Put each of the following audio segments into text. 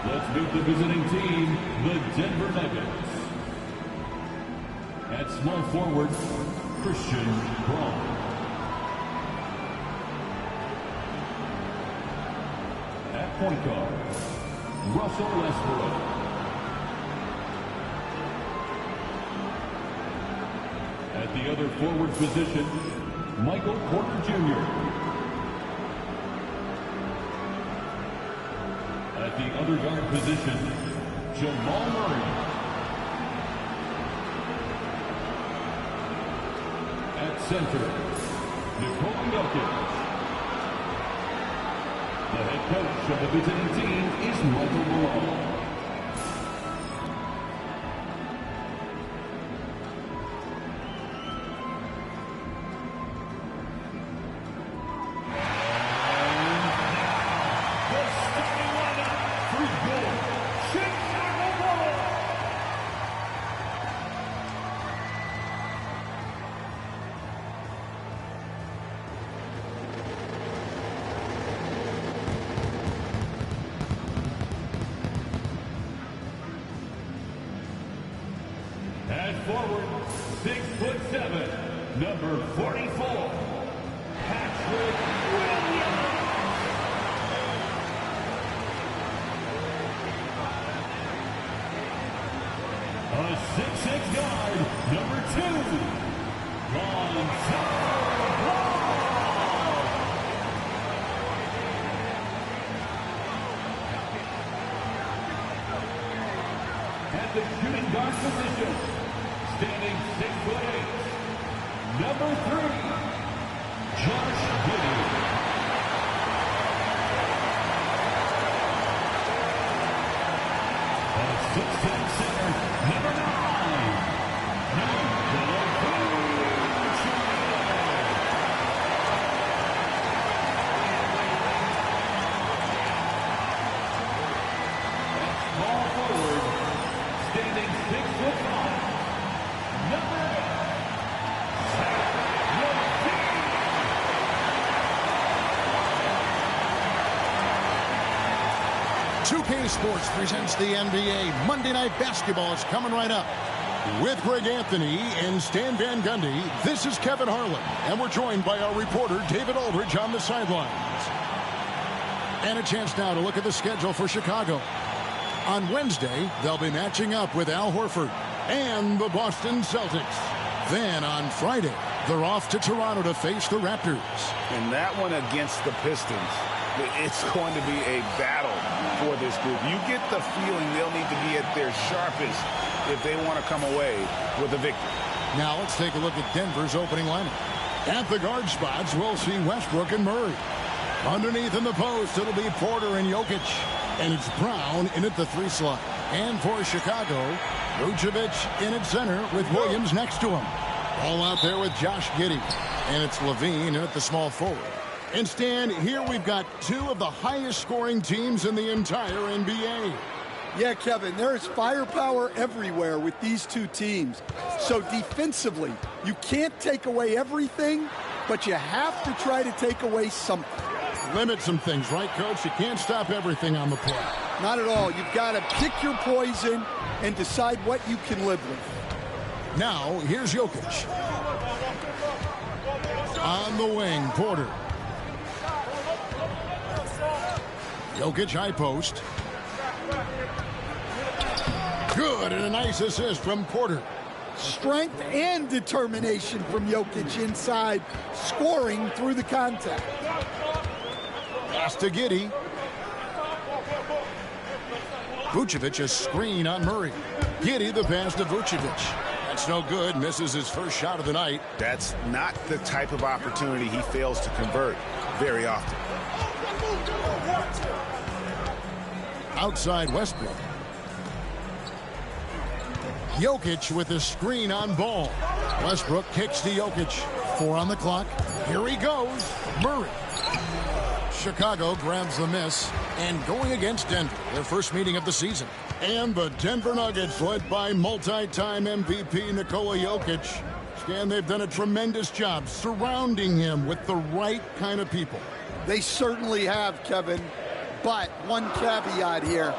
Let's meet the visiting team, the Denver Nuggets. At small forward, Christian Braun. At point guard, Russell Westbrook. At the other forward position, Michael Porter Jr. At the other guard position, Jamal Murray. At center, Nikola Jokic. The head coach of the visiting team is Michael Malone. At forward, 6'7", number 44, Patrick Williams. A 6'6" guard, number 2, Lonzo Ball. At the shooting guard position, standing 6'8", number 3, Josh Giddey. A 6'10" center, number 9, Nikola Jokic. At small forward, standing 6'5", number 2K Sports presents the NBA. Monday Night Basketball is coming right up. With Greg Anthony and Stan Van Gundy, this is Kevin Harlan. And we're joined by our reporter, David Aldridge, on the sidelines. And a chance now to look at the schedule for Chicago. On Wednesday, they'll be matching up with Al Horford and the Boston Celtics. Then on Friday, they're off to Toronto to face the Raptors. And that one against the Pistons, it's going to be a battle for this group. You get the feeling they'll need to be at their sharpest if they want to come away with a victory. Now let's take a look at Denver's opening lineup. At the guard spots, we'll see Westbrook and Murray. Underneath in the post, it'll be Porter and Jokic. And it's Brown in at the 3 slot. And for Chicago, Vucevic in at center with Williams next to him. All out there with Josh Giddey. And it's Levine in at the small forward. And Stan, here we've got 2 of the highest scoring teams in the entire NBA. Yeah, Kevin, there is firepower everywhere with these 2 teams. So defensively, you can't take away everything, but you have to try to take away something. Limit some things, right, Coach? You can't stop everything on the play. Not at all. You've got to pick your poison and decide what you can live with. Now, here's Jokic. On the wing, Porter. Jokic high post. Good, and a nice assist from Porter. Strength and determination from Jokic inside, scoring through the contact. Pass to Giddey. Vucevic a screen on Murray. Giddey the pass to Vucevic. That's no good, misses his first shot of the night. That's not the type of opportunity he fails to convert very often. Outside Westbrook. Jokic with a screen on Ball. Westbrook kicks to Jokic. 4 on the clock. Here he goes. Murray. Chicago grabs the miss. And going against Denver, their first meeting of the season. And the Denver Nuggets, led by multi-time MVP Nikola Jokic. Stan, they've done a tremendous job surrounding him with the right kind of people. They certainly have, Kevin. But one caveat here.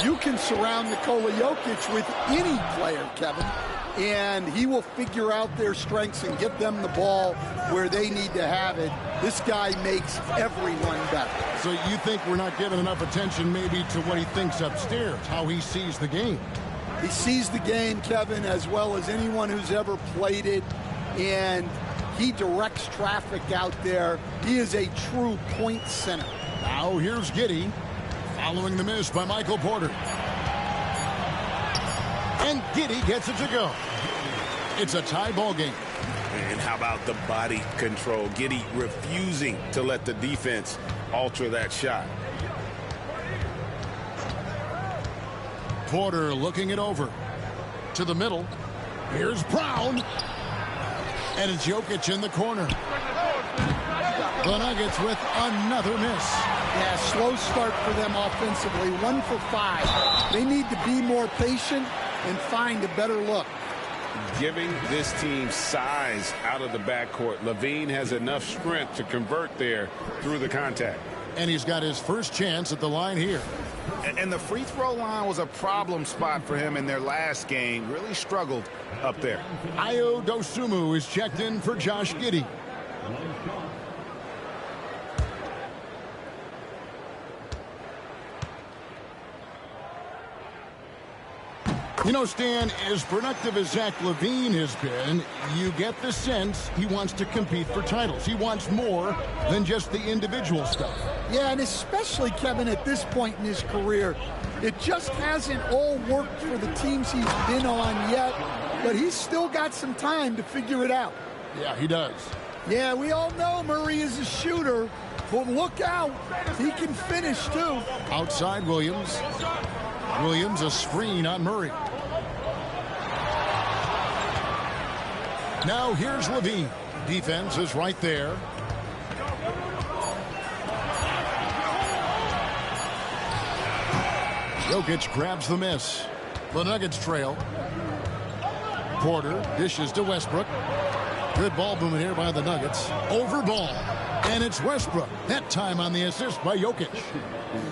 You can surround Nikola Jokic with any player, Kevin, and he will figure out their strengths and get them the ball where they need to have it. This guy makes everyone better. So you think we're not giving enough attention maybe to what he thinks upstairs, how he sees the game? He sees the game, Kevin, as well as anyone who's ever played it, and he directs traffic out there. He is a true point center. Now here's Giddey, following the miss by Michael Porter. And Giddey gets it to go. It's a tie ball game. And how about the body control? Giddey refusing to let the defense alter that shot. Porter looking it over to the middle. Here's Brown. And it's Jokic in the corner. The Nuggets with another miss. Yeah, slow start for them offensively. 1 for 5. They need to be more patient and find a better look. Giving this team size out of the backcourt. Levine has enough strength to convert there through the contact. And he's got his first chance at the line here. And the free throw line was a problem spot for him in their last game. Really struggled up there. Ayo Dosunmu is checked in for Josh Giddey. You know, Stan, as productive as Zach LaVine has been, you get the sense he wants to compete for titles. He wants more than just the individual stuff. Yeah, and especially, Kevin, at this point in his career, it just hasn't all worked for the teams he's been on yet, but he's still got some time to figure it out. Yeah, he does. Yeah, we all know Murray is a shooter, but look out. He can finish, too. Outside Williams. Williams a screen on Murray. Now here's Levine. Defense is right there. Jokic grabs the miss. The Nuggets trail. Porter dishes to Westbrook. Good ball movement here by the Nuggets. Over ball. And it's Westbrook. That time on the assist by Jokic.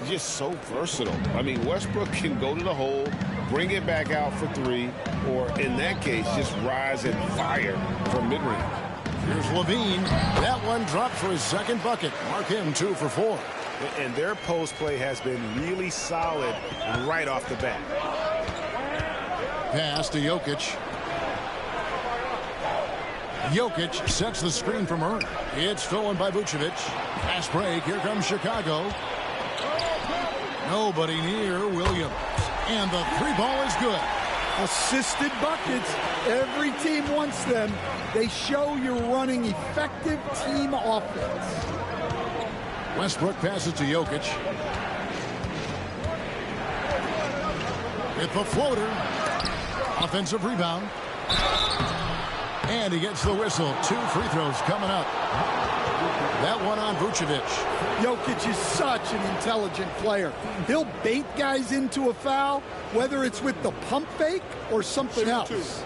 Just so versatile. I mean, Westbrook can go to the hole, bring it back out for 3, or in that case, just rise and fire from mid-range. Here's Levine. That one dropped for his second bucket. Mark him 2 for 4. And their post play has been really solid right off the bat. Pass to Jokic. Jokic sets the screen from Murray. It's stolen by Vucevic. Pass break. Here comes Chicago. Nobody near Williams. And the 3-ball is good. Assisted buckets. Every team wants them. They show you're running effective team offense. Westbrook passes to Jokic. With the floater. Offensive rebound. And he gets the whistle. 2 free throws coming up. That one on Vucevic. Jokic is such an intelligent player. He'll bait guys into a foul, whether it's with the pump fake or something else.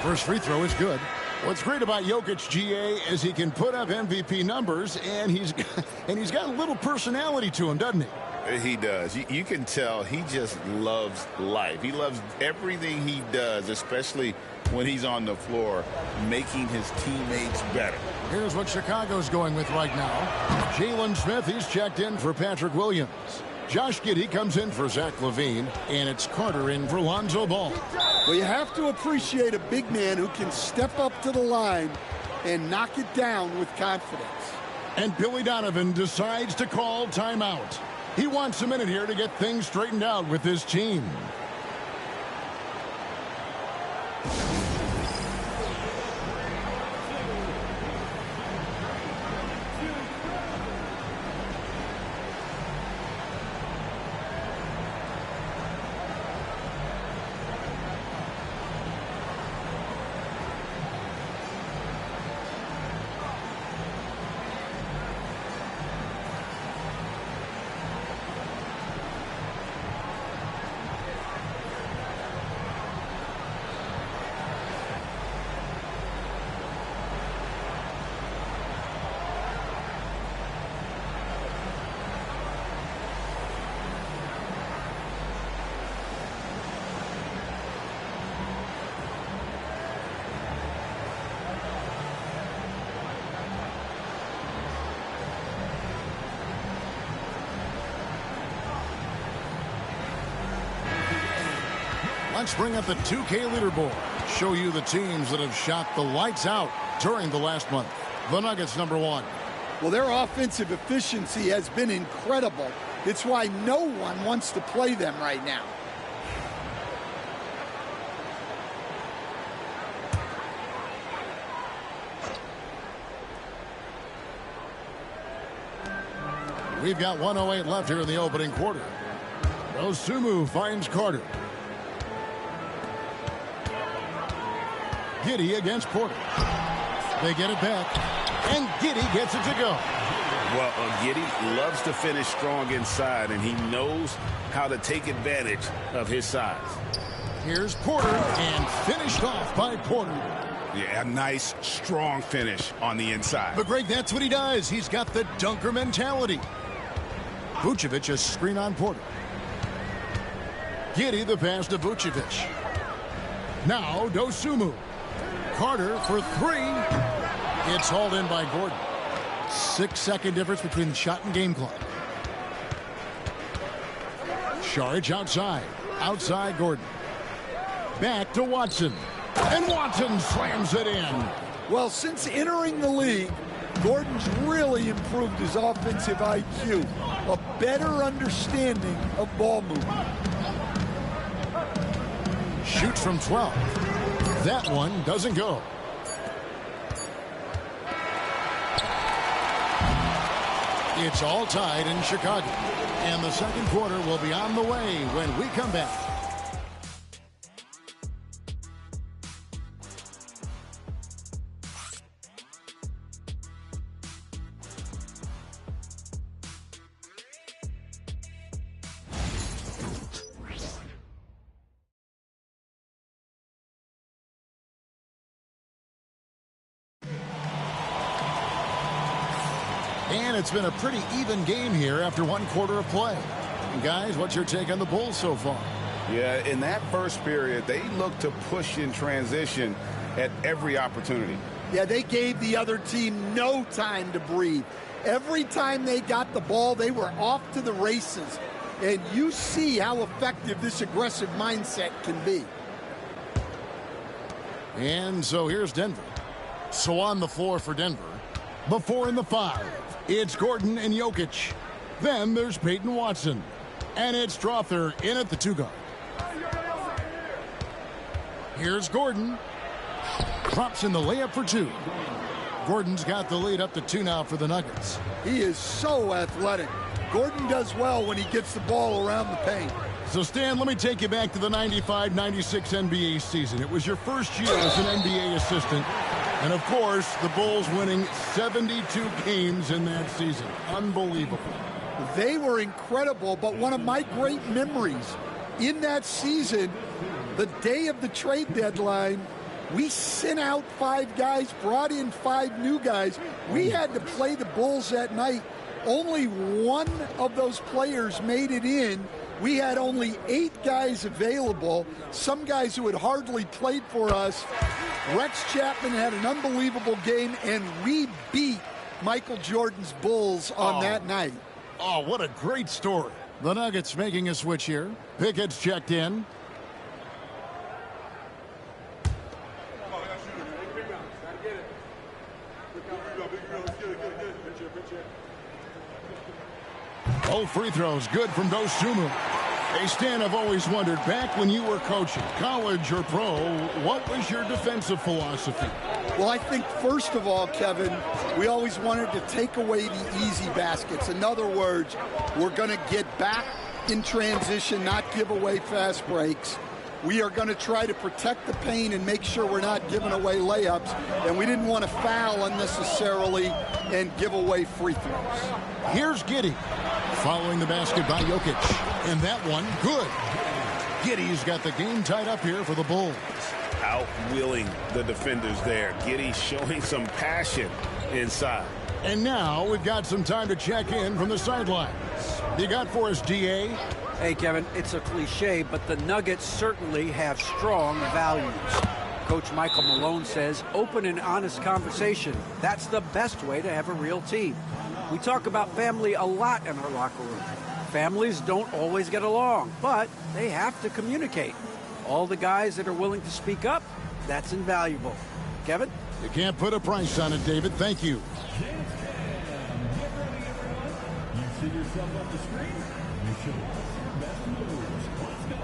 First free throw is good. What's great about Jokic, GA, is he can put up MVP numbers, and he's got a little personality to him, doesn't he? He does. You can tell he just loves life. He loves everything he does, especially when he's on the floor, making his teammates better. Here's what Chicago's going with right now. Jalen Smith, he's checked in for Patrick Williams. Josh Giddey comes in for Zach LaVine, and it's Carter in for Lonzo Ball. Well, you have to appreciate a big man who can step up to the line and knock it down with confidence. And Billy Donovan decides to call timeout. He wants a minute here to get things straightened out with his team. Let's bring up the 2K leaderboard. Show you the teams that have shot the lights out during the last month. The Nuggets, #1. Well, their offensive efficiency has been incredible. It's why no one wants to play them right now. We've got 1:08 left here in the opening quarter. Osumu finds Carter. Giddey against Porter. They get it back, and Giddey gets it to go. Well, Giddey loves to finish strong inside, and he knows how to take advantage of his size. Here's Porter, and finished off by Porter. Yeah, a nice, strong finish on the inside. But, Greg, that's what he does. He's got the dunker mentality. Vucevic a screen on Porter. Giddey the pass to Vucevic. Now Dosunmu. Carter for three. It's hauled in by Gordon. 6-second difference between the shot and game clock. Saric outside. Outside Gordon. Back to Watson. And Watson slams it in. Well, since entering the league, Gordon's really improved his offensive IQ. A better understanding of ball movement. Shoots from 12. That one doesn't go. It's all tied in Chicago. And the second quarter will be on the way when we come back. And it's been a pretty even game here after one quarter of play. And guys, what's your take on the Bulls so far? Yeah, in that first period, they looked to push in transition at every opportunity. Yeah, they gave the other team no time to breathe. Every time they got the ball, they were off to the races. And you see how effective this aggressive mindset can be. And so here's Denver. So on the floor for Denver, the 4 and the 5. It's Gordon and Jokic. Then there's Peyton Watson. And it's Strother in at the 2 guard. Here's Gordon. Drops in the layup for 2. Gordon's got the lead up to 2 now for the Nuggets. He is so athletic. Gordon does well when he gets the ball around the paint. So, Stan, let me take you back to the 95-96 NBA season. It was your first year as an NBA assistant. And, of course, the Bulls winning 72 games in that season. Unbelievable. They were incredible, but one of my great memories in that season, the day of the trade deadline, we sent out 5 guys, brought in 5 new guys. We had to play the Bulls that night. Only one of those players made it in. We had only 8 guys available, some guys who had hardly played for us. Rex Chapman had an unbelievable game, and we beat Michael Jordan's Bulls on that night. Oh, what a great story. The Nuggets making a switch here. Pickett's checked in. Both free throws good from Dosunmu. Hey, Stan, I've always wondered, back when you were coaching, college or pro, what was your defensive philosophy? Well, I think first of all, Kevin, we always wanted to take away the easy baskets. In other words, we're going to get back in transition, not give away fast breaks. We are going to try to protect the paint and make sure we're not giving away layups. And we didn't want to foul unnecessarily and give away free throws. Here's Giddey. Following the basket by Jokic. And that one, good. Giddey's got the game tied up here for the Bulls. Outwilling the defenders there. Giddey showing some passion inside. And now we've got some time to check in from the sidelines. You got for us, D.A.? Hey, Kevin, it's a cliche, but the Nuggets certainly have strong values. Coach Michael Malone says open and honest conversation. That's the best way to have a real team. We talk about family a lot in our locker room. Families don't always get along, but they have to communicate. All the guys that are willing to speak up, that's invaluable. Kevin? You can't put a price on it, David. Thank you. Get ready, everyone. You see yourself on the screen? You should watch your best moves. Let's go.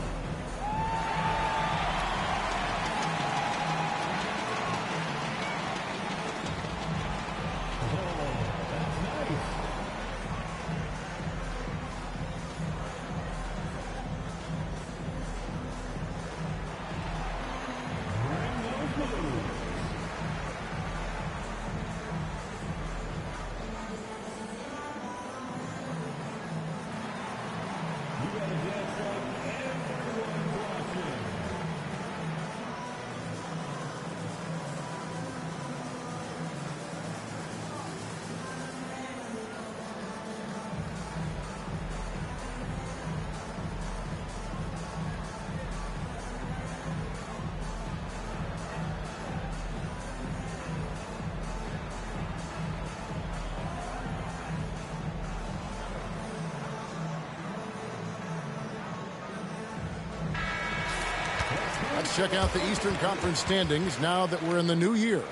Let's check out the Eastern Conference standings now that we're in the new year.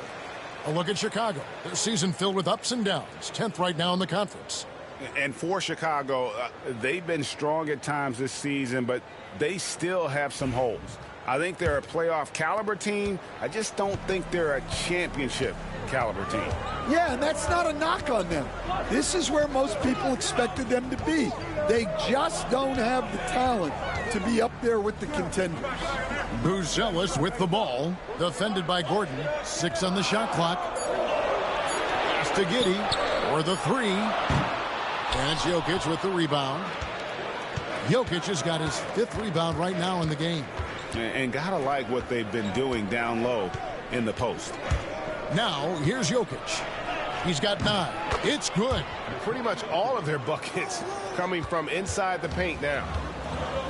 A look at Chicago. Their season filled with ups and downs. 10th right now in the conference. And for Chicago, they've been strong at times this season, but they still have some holes. I think they're a playoff caliber team. I just don't think they're a championship caliber team. Yeah, and that's not a knock on them. This is where most people expected them to be. They just don't have the talent to be up there with the contenders. Buzelis with the ball. Defended by Gordon. 6 on the shot clock. Pass to Giddey for the 3. And it's Jokic with the rebound. Jokic has got his 5th rebound right now in the game. And gotta like what they've been doing down low in the post. Now, here's Jokic. He's got 9. It's good. Pretty much all of their buckets coming from inside the paint now.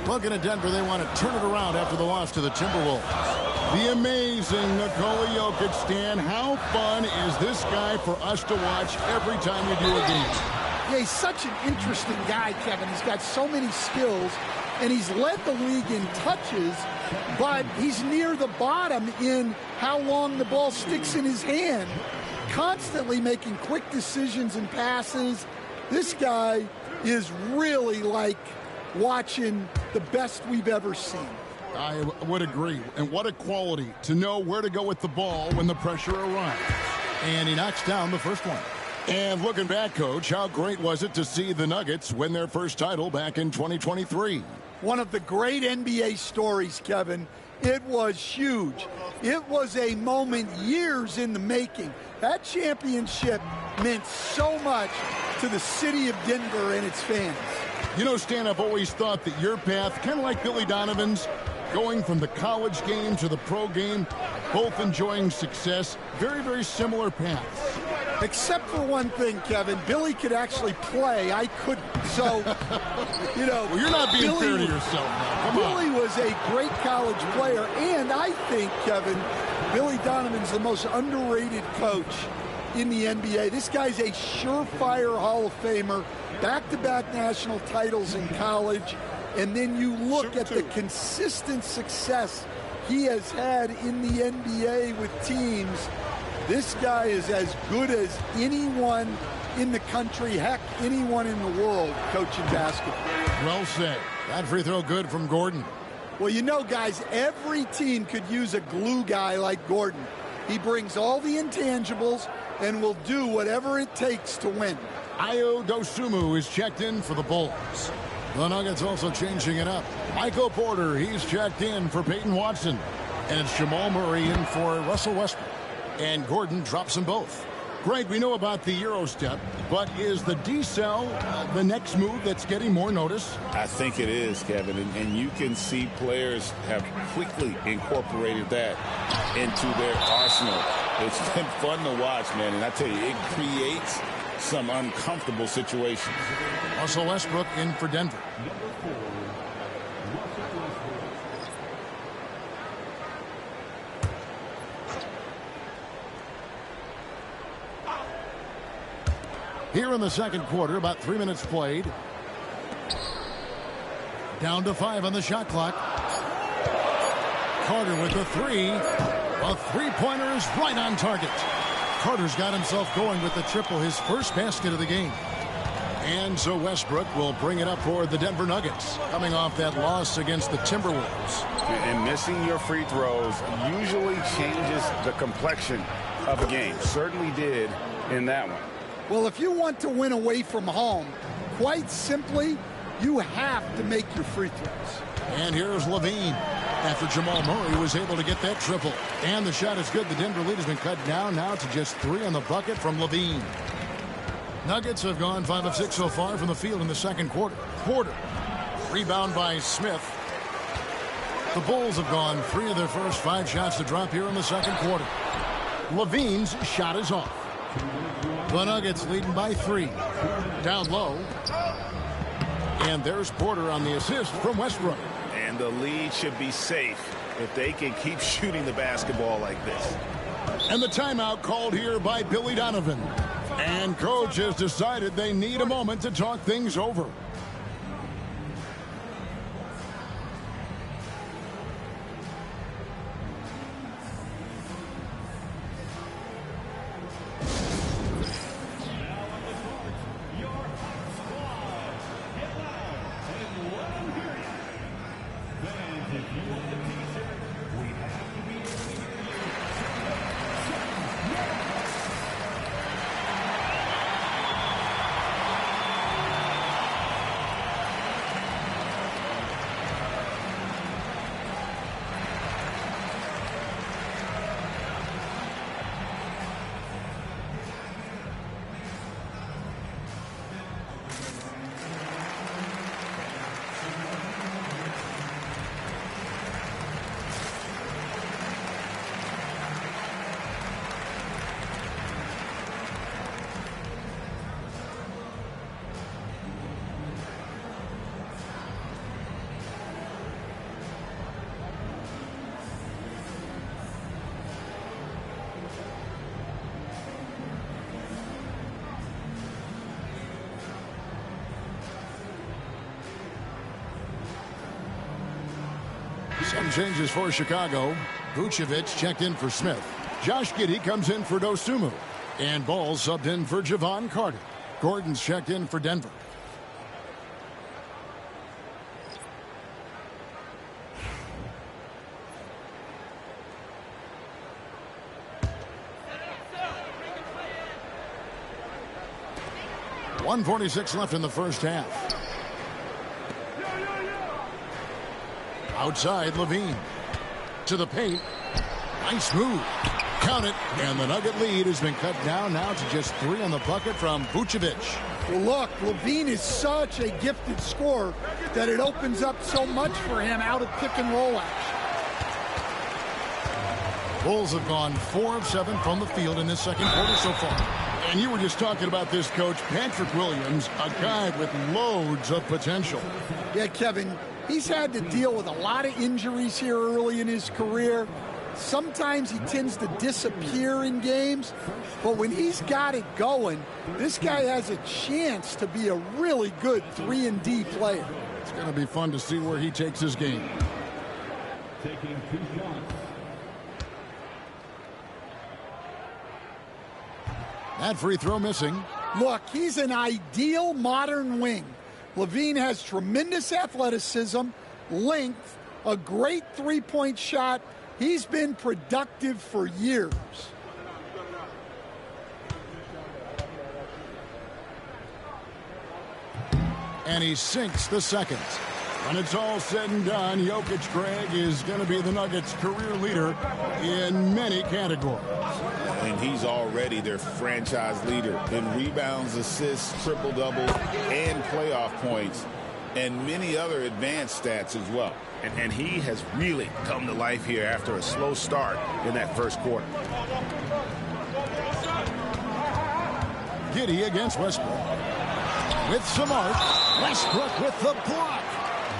Looking at Denver, they want to turn it around after the loss to the Timberwolves. The amazing Nikola Jokic, Stan. How fun is this guy for us to watch every time we do a game? Yeah, he's such an interesting guy, Kevin. He's got so many skills, and he's led the league in touches, but he's near the bottom in how long the ball sticks in his hand. Constantly making quick decisions and passes. This guy is really like watching the best we've ever seen. I would agree. And what a quality to know where to go with the ball when the pressure arrives. And he knocks down the first one. And looking back, Coach, how great was it to see the Nuggets win their first title back in 2023? One of the great NBA stories, Kevin. It was huge. It was a moment years in the making. That championship meant so much to the city of Denver and its fans. You know, Stan, I've always thought that your path, kind of like Billy Donovan's, going from the college game to the pro game, both enjoying success, very, very similar paths. Except for one thing, Kevin. Billy could actually play. I couldn't. So, you know. Well, you're not being fair to yourself now. Come Billy was a great college player. And I think, Kevin, Billy Donovan's the most underrated coach in the NBA. This guy's a surefire Hall of Famer. Back-to-back national titles in college. And then you look at the consistent success he has had in the NBA with teams. This guy is as good as anyone in the country, heck, anyone in the world coaching basketball. Well said. That free throw good from Gordon. Well, you know, guys, every team could use a glue guy like Gordon. He brings all the intangibles and will do whatever it takes to win. Ayo Dosunmu is checked in for the Bulls. The Nuggets also changing it up. Michael Porter, he's checked in for Peyton Watson. And it's Jamal Murray in for Russell Westbrook. And Gordon drops them both. Greg, we know about the Euro step, but is the decel the next move that's getting more notice? I think it is, Kevin, and you can see players have quickly incorporated that into their arsenal. It's been fun to watch, man, and I tell you, it creates some uncomfortable situations. Russell Westbrook in for Denver. Here in the second quarter, about 3 minutes played. Down to 5 on the shot clock. Carter with the three. A three-pointer is right on target. Carter's got himself going with the triple, his first basket of the game. And so Westbrook will bring it up for the Denver Nuggets, coming off that loss against the Timberwolves. And missing your free throws usually changes the complexion of a game. Certainly did in that one. Well, if you want to win away from home, quite simply, you have to make your free throws. And here's Levine after Jamal Murray was able to get that triple. And the shot is good. The Denver lead has been cut down now to just 3 on the bucket from Levine. Nuggets have gone 5 of 6 so far from the field in the second quarter. Porter, rebound by Smith. The Bulls have gone 3 of their first 5 shots to drop here in the second quarter. Levine's shot is off. The Nuggets leading by 3. Down low. And there's Porter on the assist from Westbrook. And the lead should be safe if they can keep shooting the basketball like this. And the timeout called here by Billy Donovan. And coach has decided they need a moment to talk things over. Some changes for Chicago. Vucevic checked in for Smith. Josh Giddey comes in for Dosunmu. And Ball subbed in for Javon Carter. Gordon's checked in for Denver. .146 left in the first half. Outside, Levine. To the paint. Nice move. Count it. And the Nugget lead has been cut down now to just 3 on the bucket from Vucevic. Well, look, Levine is such a gifted scorer that it opens up so much for him out of pick and roll action. Bulls have gone 4 of 7 from the field in this second quarter so far. And you were just talking about this, Coach. Patrick Williams, a guy with loads of potential. Yeah, Kevin, he's had to deal with a lot of injuries here early in his career. Sometimes he tends to disappear in games, but when he's got it going, this guy has a chance to be a really good 3-and-D player. It's going to be fun to see where he takes his game. Taking 2 shots. That free throw missing. Look, he's an ideal modern wing. Levine has tremendous athleticism, length, a great three-point shot. He's been productive for years. And he sinks the second. When it's all said and done, Jokic, Greg, is going to be the Nuggets' career leader in many categories. And he's already their franchise leader in rebounds, assists, triple-double, and playoff points, and many other advanced stats as well. And he has really come to life here after a slow start in that first quarter. Giddey against Westbrook. With some art, Westbrook with the block.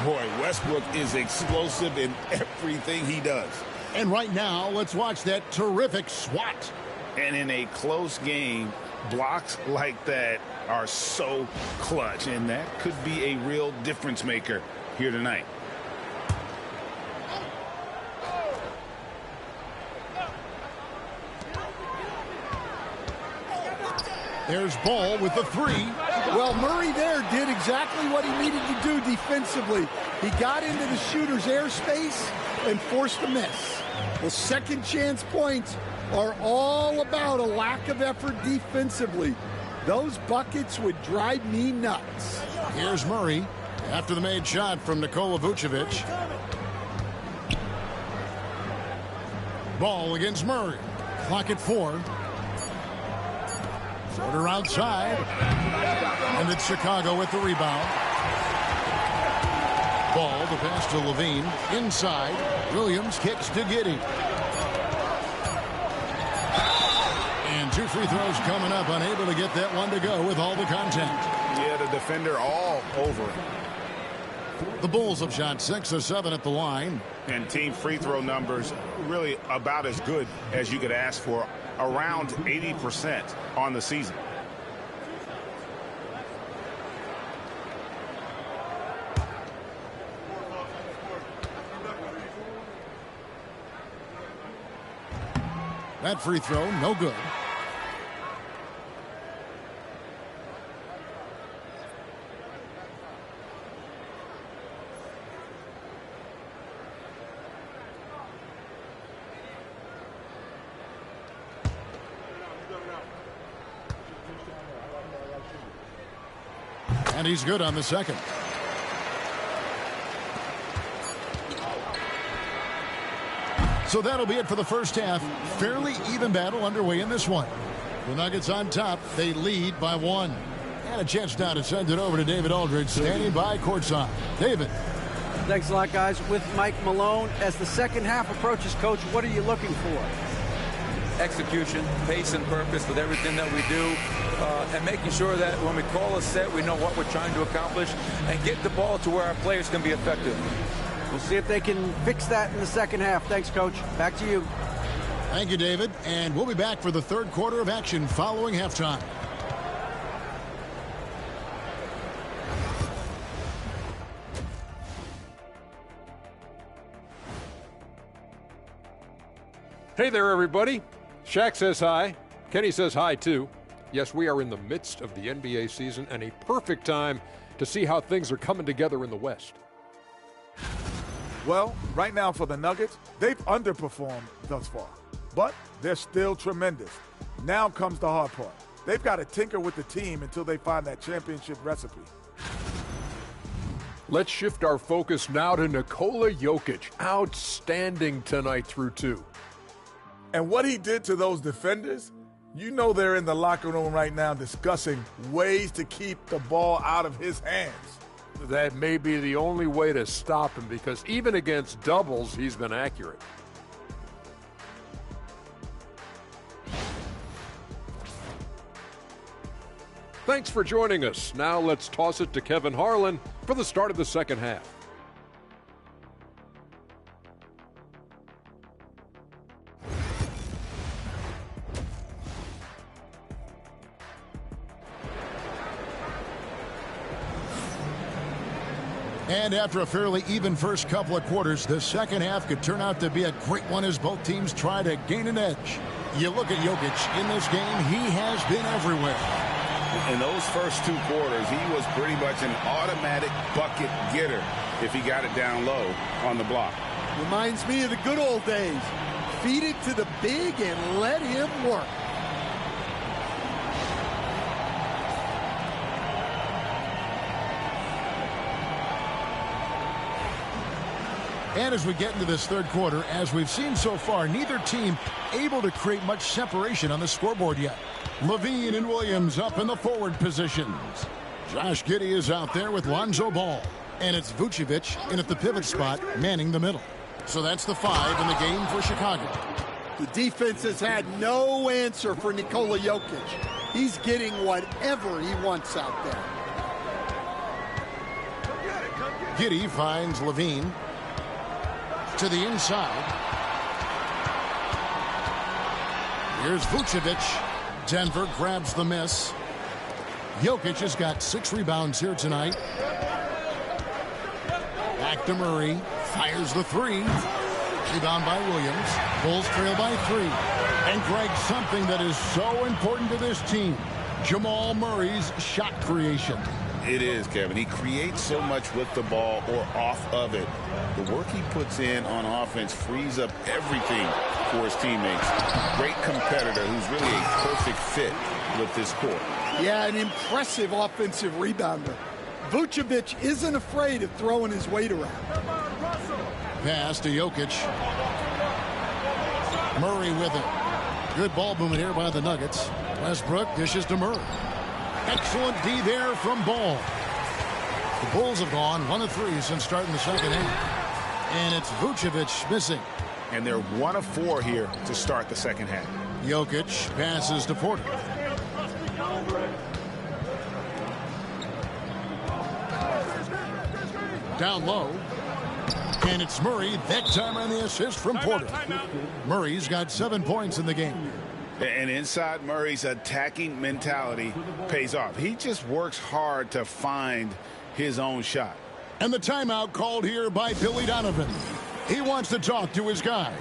Boy, Westbrook is explosive in everything he does. And right now, let's watch that terrific swat. And in a close game, blocks like that are so clutch, and that could be a real difference maker here tonight. There's Ball with the three. Well, Murray there did exactly what he needed to do defensively. He got into the shooter's airspace and forced a miss. Well, second chance points are all about a lack of effort defensively. Those buckets would drive me nuts. Here's Murray after the made shot from Nikola Vucevic. Ball against Murray. Clock at 4. Floater outside. And it's Chicago with the rebound. Ball, the pass to Levine. Inside. Williams kicks to Giddey. And 2 free throws coming up. Unable to get that one to go with all the contact. Yeah, the defender all over it. The Bulls have shot 6 of 7 at the line. And team free throw numbers really about as good as you could ask for, around 80% on the season. That free throw, no good. And he's good on the second. So that'll be it for the first half. Fairly even battle underway in this one. The Nuggets on top. They lead by 1. And a chance now to send it over to David Aldridge, standing by courtside. David. Thanks a lot, guys. With Mike Malone, as the second half approaches, Coach, what are you looking for? Execution, pace and purpose with everything that we do, and making sure that when we call a set, we know what we're trying to accomplish and get the ball to where our players can be effective. We'll see if they can fix that in the second half. Thanks, Coach. Back to you. Thank you, David. And we'll be back for the third quarter of action following halftime. Hey there, everybody. Shaq says hi. Kenny says hi, too. Yes, we are in the midst of the NBA season and a perfect time to see how things are coming together in the West. Well, right now for the Nuggets, they've underperformed thus far, but they're still tremendous. Now comes the hard part. They've got to tinker with the team until they find that championship recipe. Let's shift our focus now to Nikola Jokic. Outstanding tonight through 2. And what he did to those defenders, you know they're in the locker room right now discussing ways to keep the ball out of his hands. That may be the only way to stop him, because even against doubles, he's been accurate. Thanks for joining us. Now let's toss it to Kevin Harlan for the start of the second half. And after a fairly even first couple of quarters, the second half could turn out to be a great one as both teams try to gain an edge. You look at Jokic in this game, he has been everywhere. In those first 2 quarters, he was pretty much an automatic bucket getter if he got it down low on the block. Reminds me of the good old days. Feed it to the big and let him work. And as we get into this third quarter, as we've seen so far, neither team able to create much separation on the scoreboard yet. Levine and Williams up in the forward positions. Josh Giddey is out there with Lonzo Ball. And it's Vucevic in at the pivot spot, manning the middle. So that's the 5 in the game for Chicago. The defense has had no answer for Nikola Jokic. He's getting whatever he wants out there. Giddey finds Levine. To the inside. Here's Vucevic. Denver grabs the miss. Jokic has got 6 rebounds here tonight. Back to Murray. Fires the 3. Rebound by Williams. Bulls trail by 3. And Greg, something that is so important to this team. Jamal Murray's shot creation. It is, Kevin. He creates so much with the ball or off of it. The work he puts in on offense frees up everything for his teammates. Great competitor who's really a perfect fit with this court. Yeah, an impressive offensive rebounder. Vucevic isn't afraid of throwing his weight around. Pass to Jokic. Murray with it. Good ball movement here by the Nuggets. Westbrook dishes to Murray. Excellent D there from Ball. The Bulls have gone 1 of 3 since starting the second half. And it's Vucevic missing. And they're 1 of 4 here to start the second half. Jokic passes to Porter. Down low. And it's Murray, that time on the assist from Porter. Murray's got 7 points in the game. And inside Murray's attacking mentality pays off. He just works hard to find his own shot. And the timeout called here by Billy Donovan. He wants to talk to his guys.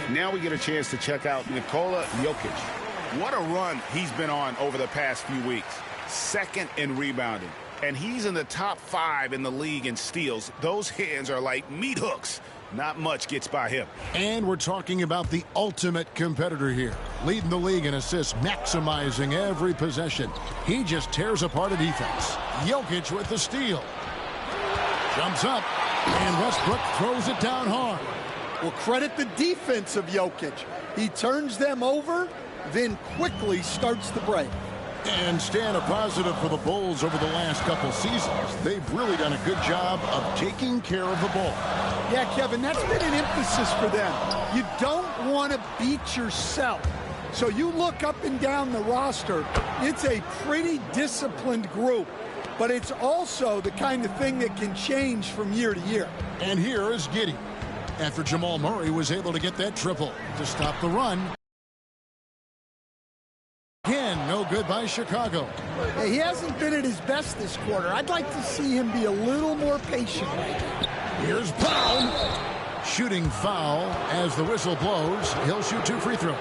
Now we get a chance to check out Nikola Jokic. What a run he's been on over the past few weeks. Second in rebounding. And he's in the top 5 in the league in steals. Those hands are like meat hooks. Not much gets by him. And we're talking about the ultimate competitor here. Leading the league in assists, maximizing every possession. He just tears apart a defense. Jokic with the steal. Jumps up. And Westbrook throws it down hard. Well, credit the defense of Jokic. He turns them over, then quickly starts the break. And staying a positive for the Bulls over the last couple seasons. They've really done a good job of taking care of the ball. Yeah, Kevin, that's been an emphasis for them. You don't want to beat yourself. So you look up and down the roster, it's a pretty disciplined group. But it's also the kind of thing that can change from year to year. And here is Giddey. After Jamal Murray was able to get that triple to stop the run. Again, no good by Chicago. Hey, he hasn't been at his best this quarter. I'd like to see him be a little more patient right now. Here's Brown. Shooting foul as the whistle blows. He'll shoot 2 free throws.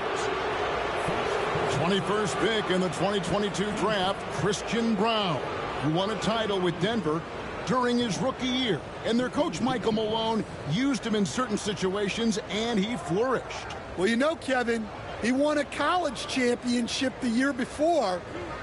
21st pick in the 2022 draft, Christian Brown, who won a title with Denver during his rookie year. And their coach, Michael Malone, used him in certain situations, and he flourished. Well, you know, Kevin, he won a college championship the year before.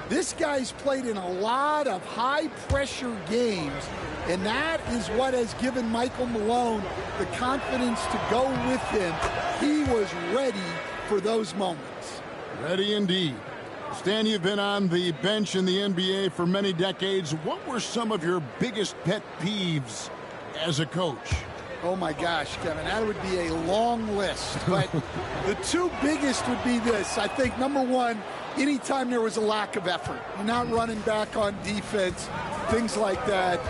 This guy's played in a lot of high-pressure games, and that is what has given Michael Malone the confidence to go with him. He was ready for those moments. Ready indeed. Stan, you've been on the bench in the NBA for many decades. What were some of your biggest pet peeves as a coach? Oh, my gosh, Kevin, that would be a long list. But the 2 biggest would be this. I think, number one, anytime there was a lack of effort, you're not running back on defense, things like that,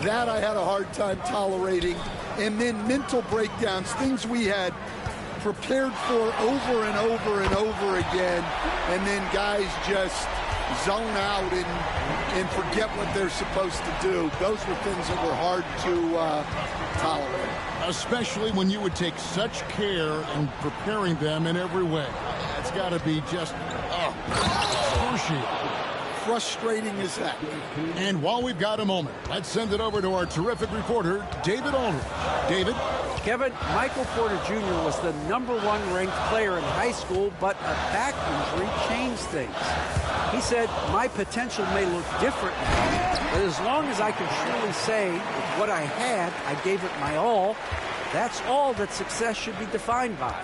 that I had a hard time tolerating. And then mental breakdowns, things we had prepared for over and over and over again, and then guys just zone out and forget what they're supposed to do. Those were things that were hard to tolerate. Especially when you would take such care in preparing them in every way. It's got to be just excruciating. frustrating as that. And while we've got a moment, let's send it over to our terrific reporter, David Aldridge. David? Kevin, Michael Porter Jr. was the #1 ranked player in high school, but a back injury changed things. He said, my potential may look different now, but as long as I can truly say with what I had, I gave it my all, that's all that success should be defined by.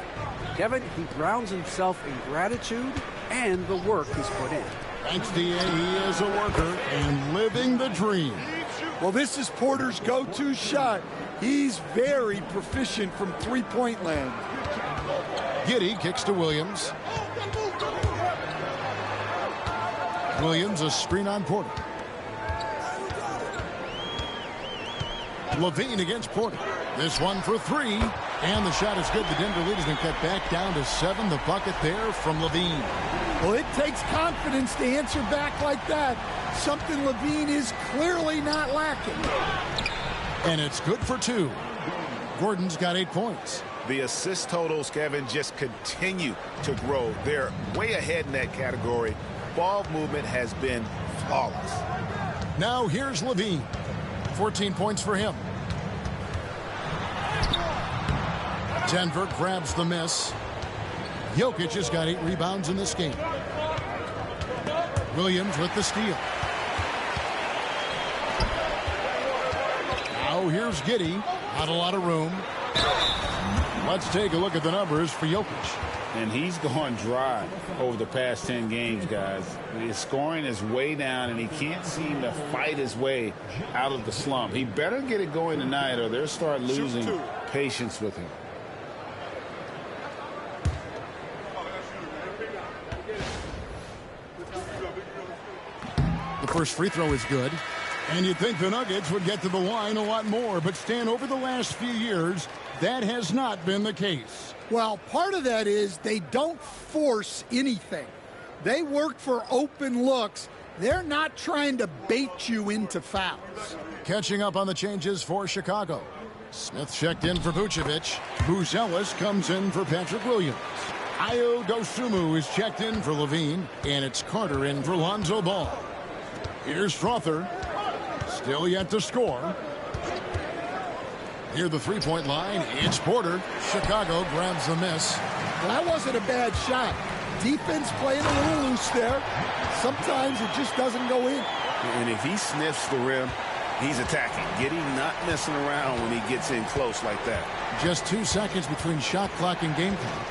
Kevin, he grounds himself in gratitude and the work he's put in. Thanks, D.A. He is a worker and living the dream. Well, this is Porter's go-to shot. He's very proficient from three-point land. Giddey kicks to Williams. Williams, a screen on Porter. Levine against Porter. This one for three, and the shot is good. The Denver lead has been cut back down to 7. The bucket there from Levine. Well, it takes confidence to answer back like that. Something Levine is clearly not lacking. And it's good for 2. Gordon's got 8 points. The assist totals, Kevin, just continue to grow. They're way ahead in that category. Ball movement has been flawless. Now here's Levine. 14 points for him. Denver grabs the miss. Jokic has got 8 rebounds in this game. Williams with the steal. Now here's Giddey. Not a lot of room. Let's take a look at the numbers for Jokic. And he's gone dry over the past 10 games, guys. His scoring is way down, and he can't seem to fight his way out of the slump. He better get it going tonight, or they'll start losing patience with him. The first free throw is good. And you'd think the Nuggets would get to the line a lot more, but Stan, over the last few years, that has not been the case. Well, part of that is they don't force anything. They work for open looks. They're not trying to bait you into fouls. Catching up on the changes for Chicago. Smith checked in for Vucevic. Buzelis comes in for Patrick Williams. Ayo Dosunmu is checked in for Levine, and it's Carter in for Lonzo Ball. Here's Strother. Still yet to score. Near the three-point line, it's Porter. Chicago grabs the miss. Well, that wasn't a bad shot. Defense playing a little loose there. Sometimes it just doesn't go in. And if he sniffs the rim, he's attacking. Giddey not messing around when he gets in close like that. Just 2 seconds between shot clock and game clock.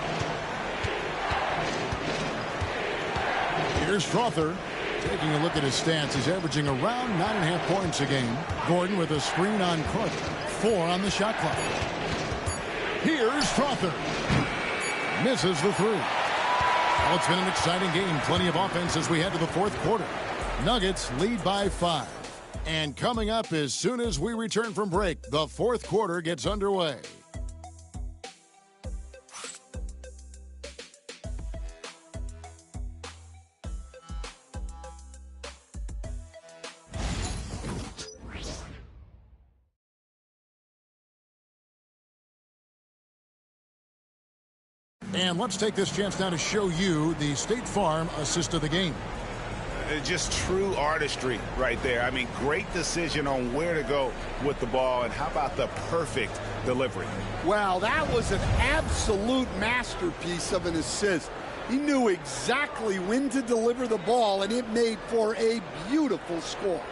Here's Strother. Taking a look at his stats, he's averaging around 9.5 points a game. Gordon with a screen on Carter. 4 on the shot clock. Here's Strother. Misses the 3. Well, it's been an exciting game. Plenty of offense as we head to the fourth quarter. Nuggets lead by 5. And coming up as soon as we return from break, the fourth quarter gets underway. And let's take this chance now to show you the State Farm assist of the game. Just true artistry right there. I mean, great decision on where to go with the ball, and how about the perfect delivery? Wow, that was an absolute masterpiece of an assist. He knew exactly when to deliver the ball, and it made for a beautiful score.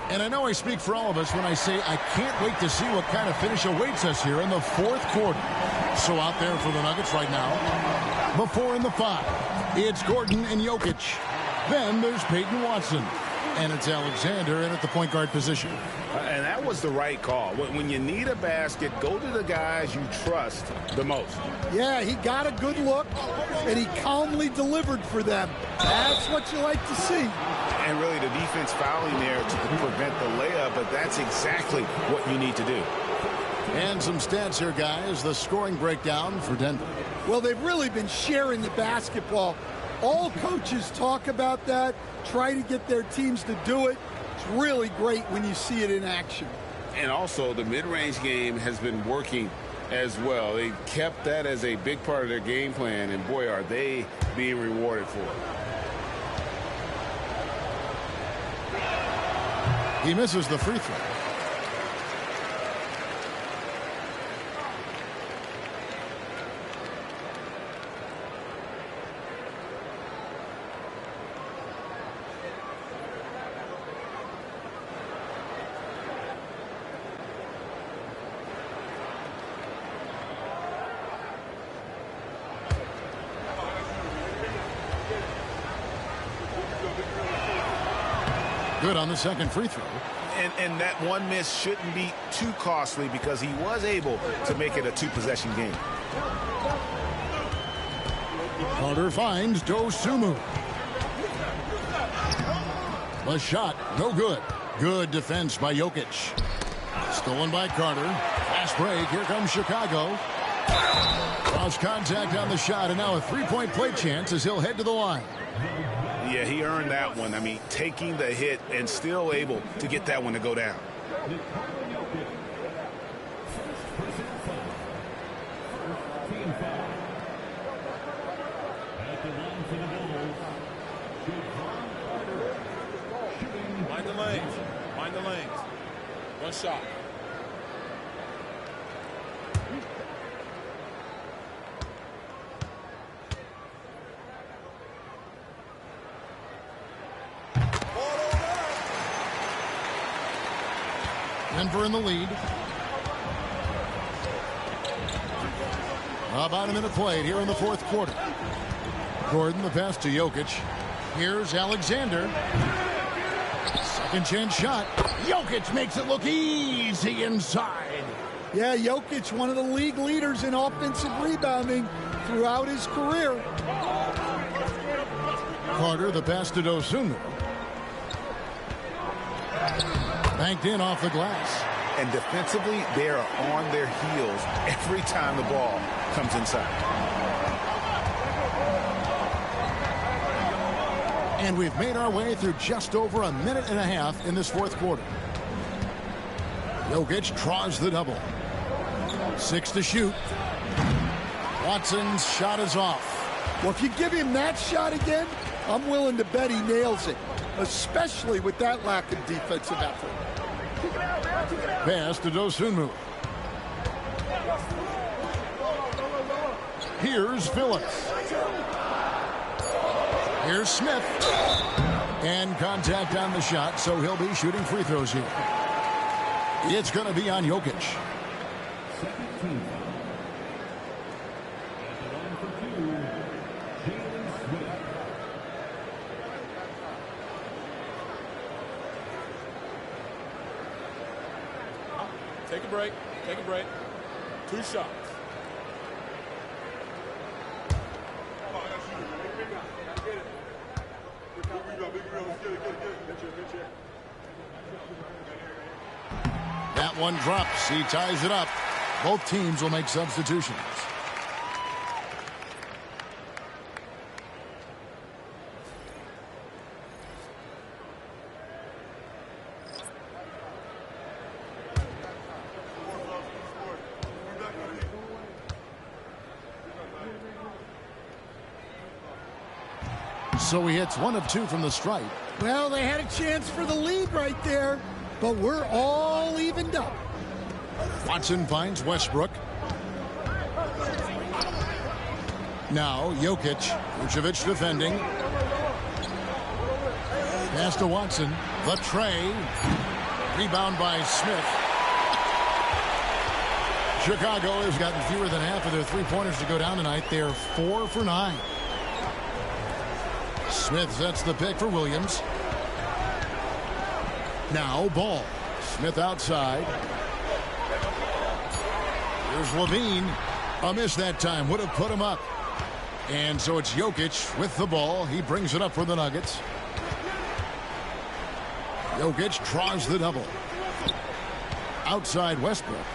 And I know I speak for all of us when I say I can't wait to see what kind of finish awaits us here in the fourth quarter. So out there for the Nuggets right now, the 4 and the 5. It's Gordon and Jokic. Then there's Peyton Watson. And it's Alexander in at the point guard position. And that was the right call. When you need a basket, go to the guys you trust the most. Yeah, he got a good look, and he calmly delivered for them. That's what you like to see. And really the defense fouling there to prevent the layup, but that's exactly what you need to do. And some stats here, guys. The scoring breakdown for Denver. Well, they've really been sharing the basketball. All coaches talk about that, try to get their teams to do it. It's really great when you see it in action. And also the mid-range game has been working as well. They kept that as a big part of their game plan, and boy, are they being rewarded for it. He misses the free throw. Good on the second free throw. And that one miss shouldn't be too costly because he was able to make it a two-possession game. Carter finds Dosunmu. The shot, no good. Good defense by Jokic. Stolen by Carter. Fast break. Here comes Chicago. Cross contact on the shot, and now a three-point play chance as he'll head to the line. Yeah, he earned that one. I mean, taking the hit and still able to get that one to go down. Mind the lanes. Mind the lanes. One shot. Denver in the lead. About a minute played here in the fourth quarter. Gordon, the pass to Jokic. Here's Alexander. Second chance shot. Jokic makes it look easy inside. Yeah, Jokic, one of the league leaders in offensive rebounding throughout his career. Carter, the pass to Dosunmu. Banked in off the glass. And defensively, they are on their heels every time the ball comes inside. And we've made our way through just over a minute and a half in this fourth quarter. Jokic draws the double. 6 to shoot. Watson's shot is off. Well, if you give him that shot again, I'm willing to bet he nails it, especially with that lack of defensive effort. Pass to Dosunmu. Here's Phillips. Here's Smith. And contact on the shot, so he'll be shooting free throws here. It's going to be on Jokic. Take a break. Take a break. 2 shots. That one drops. He ties it up. Both teams will make substitutions. So he hits 1 of 2 from the stripe. Well, they had a chance for the lead right there, but we're all evened up. Watson finds Westbrook. Now Jokic. Vucevic defending. Pass to Watson. The tray. Rebound by Smith. Chicago has gotten fewer than half of their three-pointers to go down tonight. They're 4 for 9. Smith sets the pick for Williams. Now Ball. Smith outside. Here's Levine. A miss that time. Would have put him up. And so it's Jokic with the ball. He brings it up for the Nuggets. Jokic draws the double. Outside Westbrook.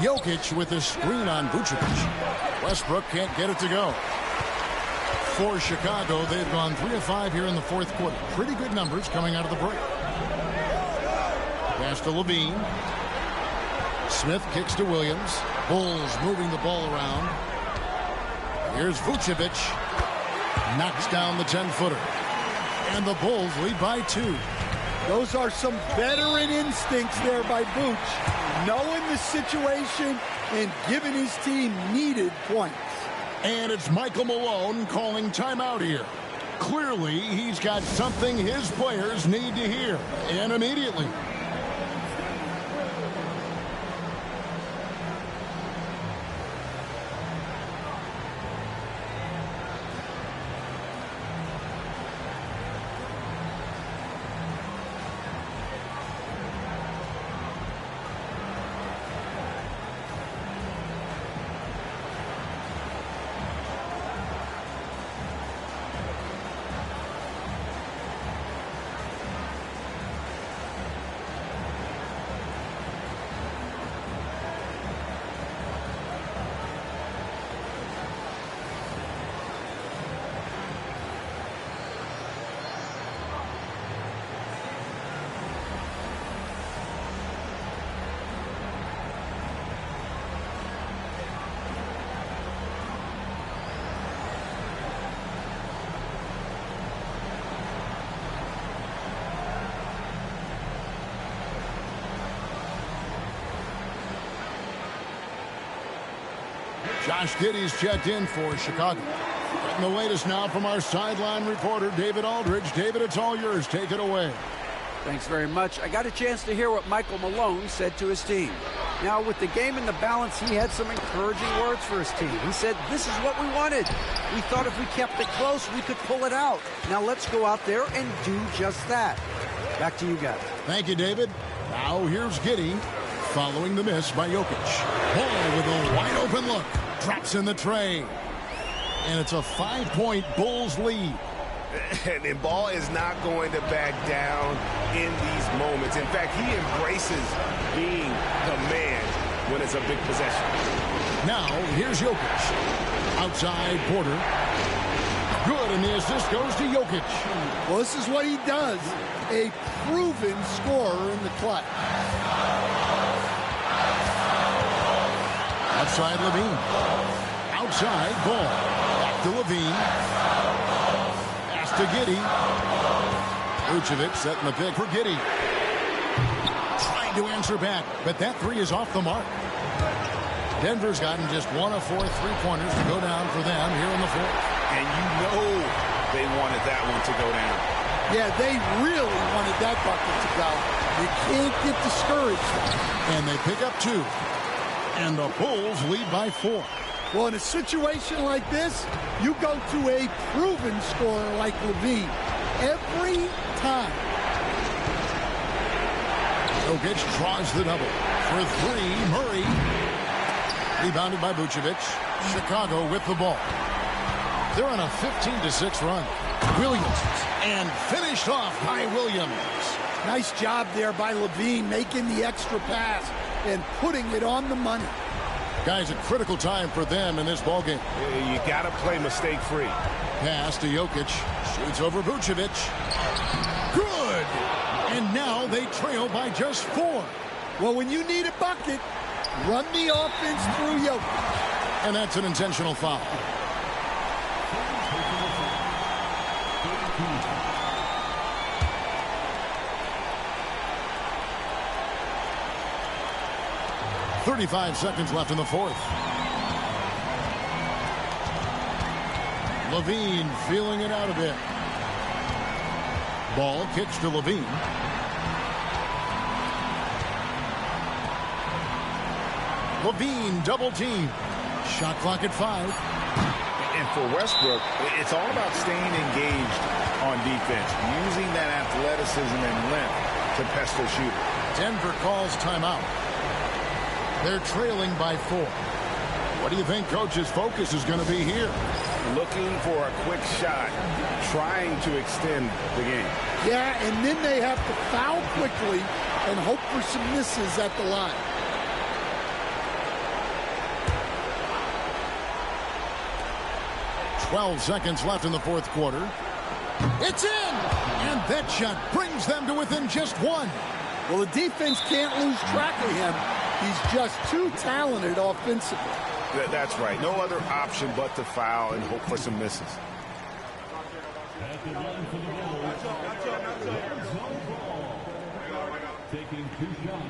Jokic with the screen on Vucevic. Westbrook can't get it to go. For Chicago, they've gone 3 of 5 here in the fourth quarter. Pretty good numbers coming out of the break. Pass to Levine. Smith kicks to Williams. Bulls moving the ball around. Here's Vucevic. Knocks down the 10-footer. And the Bulls lead by 2. Those are some veteran instincts there by Booch, knowing the situation and giving his team needed points. And it's Michael Malone calling timeout here. Clearly, he's got something his players need to hear, and immediately. Josh Giddey's checked in for Chicago. And the latest now from our sideline reporter, David Aldridge. David, it's all yours. Take it away. Thanks very much. I got a chance to hear what Michael Malone said to his team. Now, with the game in the balance, he had some encouraging words for his team. He said, this is what we wanted. We thought if we kept it close, we could pull it out. Now let's go out there and do just that. Back to you guys. Thank you, David. Now here's Giddey following the miss by Jokic. Ball with a wide open look. Drops in the tray. And it's a 5-point Bulls lead. And Ball is not going to back down in these moments. In fact, he embraces being the man when it's a big possession. Now, here's Jokic. Outside Porter. Good, and the assist goes to Jokic. Well, this is what he does. A proven scorer in the clutch. Outside Levine. Outside Ball. Back to Levine. Pass to Giddey. Vucevic setting the pick for Giddey. Trying to answer back, but that three is off the mark. Denver's gotten just 1 of 4 3-pointers to go down for them here in the fourth. And you know they wanted that one to go down. Yeah, they really wanted that bucket to go. You can't get discouraged. And they pick up 2. And the Bulls lead by 4. Well, in a situation like this, you go to a proven scorer like Levine every time. Jokic draws the double. For 3, Murray. Rebounded by Vucevic. Chicago with the ball. They're on a 15-6 run. Williams. And finished off by Williams. Nice job there by Levine, making the extra pass and putting it on the money. Guys, a critical time for them in this ballgame. You got to play mistake-free. Pass to Jokic. Shoots over Vucevic. Good! And now they trail by just 4. Well, when you need a bucket, run the offense through Jokic. And that's an intentional foul. .35 seconds left in the fourth. Levine feeling it out a bit. Ball kicks to Levine. Levine double team. Shot clock at 5. And for Westbrook, it's all about staying engaged on defense, using that athleticism and length to pester shooter. Denver calls timeout. They're trailing by 4. What do you think Coach's focus is going to be here? Looking for a quick shot, trying to extend the game. Yeah, and then they have to foul quickly and hope for some misses at the line. .12 seconds left in the fourth quarter. It's in! And that shot brings them to within just 1. Well, the defense can't lose track of him. He's just too talented offensively. That's right. No other option but to foul and hope for some misses. At the line for the Bulls, Zone ball. Taking 2 shots.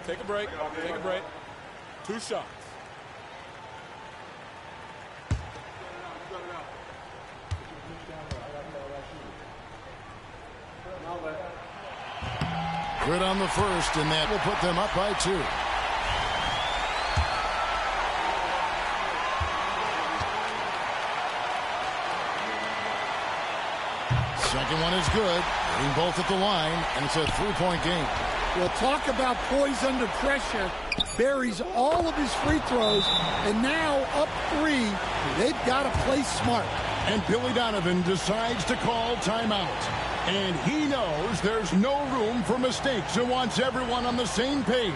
Take a break. Take a break. 2 shots. Good on the first, and that will put them up by 2. Second one is good. Hitting both at the line, and it's a 3-point game. Well, talk about poise under pressure. Buries all of his free throws, and now up 3. They've got to play smart. And Billy Donovan decides to call timeout. And he knows there's no room for mistakes and wants everyone on the same page.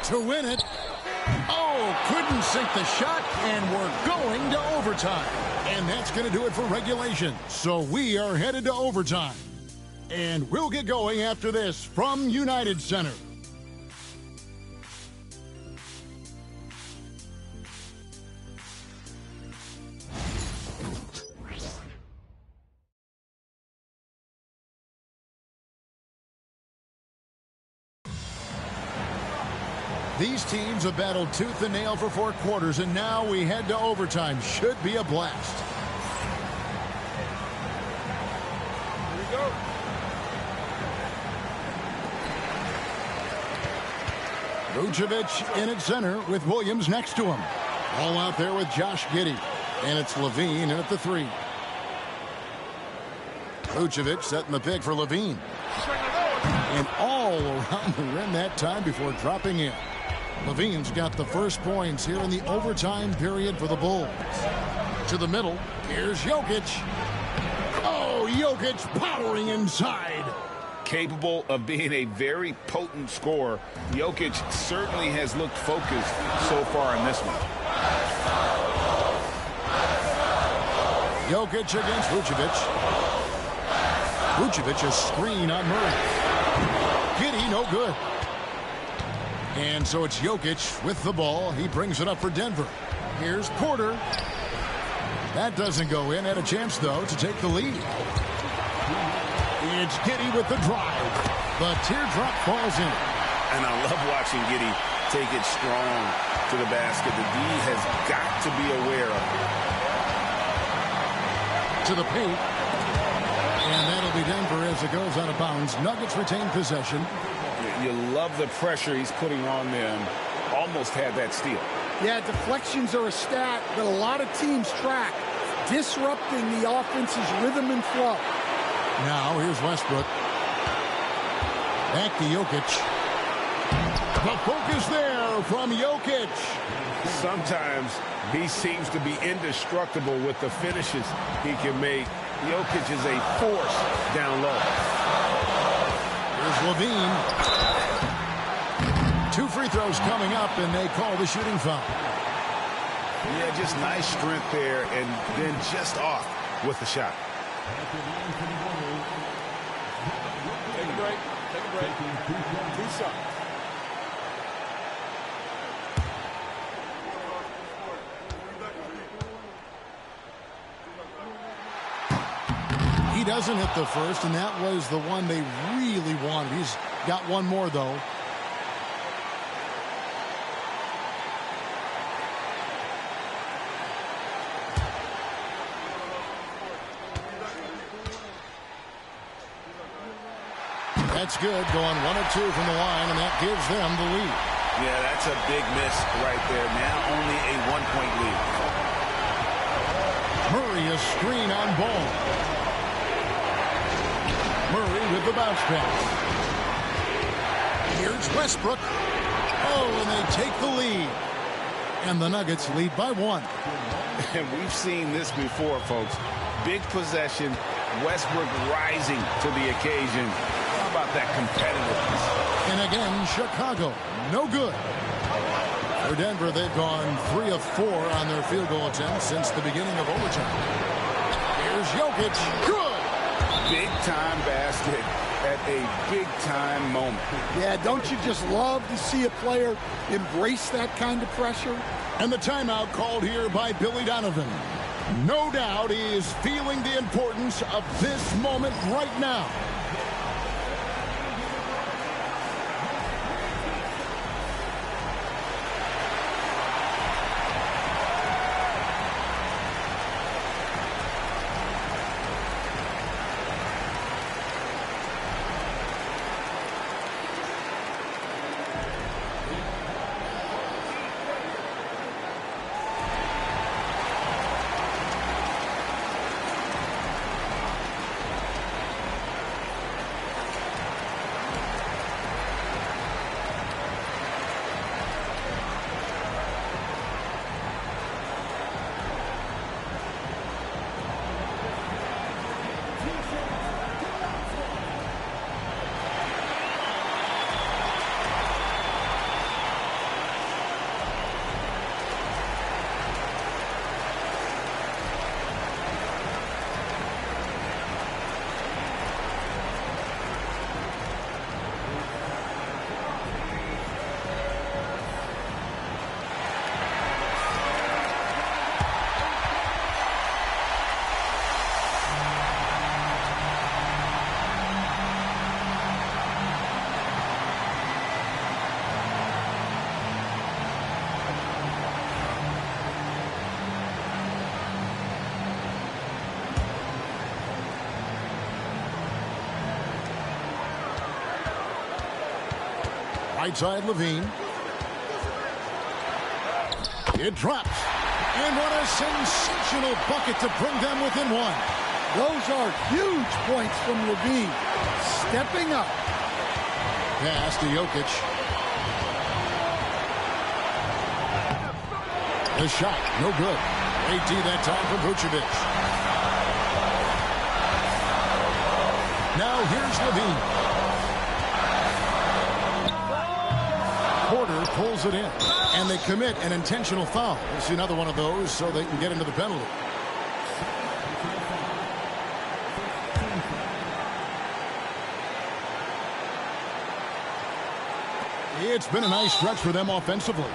To win it. Oh, couldn't sink the shot, and we're going to overtime. And that's going to do it for regulation. So we are headed to overtime. And we'll get going after this from United Center. These teams have battled tooth and nail for 4 quarters, and now we head to overtime. Should be a blast. Here we go. Vucevic in at center with Williams next to him. All out there with Josh Giddey. And it's Levine in at the 3. Vucevic setting the pick for Levine. And all around the rim that time before dropping in. Levine's got the first points here in the overtime period for the Bulls. To the middle, here's Jokic. Oh, Jokic powering inside. Capable of being a very potent scorer, Jokic certainly has looked focused so far in this one. Jokic against Vucevic. Vucevic a screen on Murray. Giddey, no good. And so it's Jokic with the ball. He brings it up for Denver. Here's Porter. That doesn't go in. Had a chance, though, to take the lead. It's Giddey with the drive. The teardrop falls in. And I love watching Giddey take it strong to the basket. The D has got to be aware of it. To the paint. And that'll be Denver as it goes out of bounds. Nuggets retain possession. You love the pressure he's putting on them. Almost had that steal. Yeah, deflections are a stat that a lot of teams track, disrupting the offense's rhythm and flow. Now here's Westbrook. Back to Jokic. The focus there from Jokic. Sometimes he seems to be indestructible with the finishes he can make. Jokic is a force down low. Here's Levine. 2 free throws coming up, and they call the shooting foul. Yeah, just nice strength there, and then just off with the shot. Take a break. Take a break. 2 shots. He doesn't hit the first, and that was the one they really wanted. He's got one more, though. That's good, going 1 of 2 from the line, and that gives them the lead. Yeah, that's a big miss right there. Now only a 1-point lead. Murray a screen on ball. Murray with the bounce pass. Here's Westbrook. Oh, and they take the lead. And the Nuggets lead by 1. And we've seen this before, folks. Big possession, Westbrook rising to the occasion. How about that competitiveness? And again, Chicago, no good. For Denver, they've gone 3 of 4 on their field goal attempts since the beginning of overtime. Here's Jokic. Good. Big-time basket at a big-time moment. Yeah, don't you just love to see a player embrace that kind of pressure? And the timeout called here by Billy Donovan. No doubt he is feeling the importance of this moment right now. Right side, Levine. It drops. And what a sensational bucket to bring them within 1. Those are huge points from Levine. Stepping up. Pass to Jokic. The shot, no good. AD that time for Vucevic. Now here's Levine. Porter pulls it in, and they commit an intentional foul. We'll see another one of those so they can get into the penalty. It's been a nice stretch for them offensively.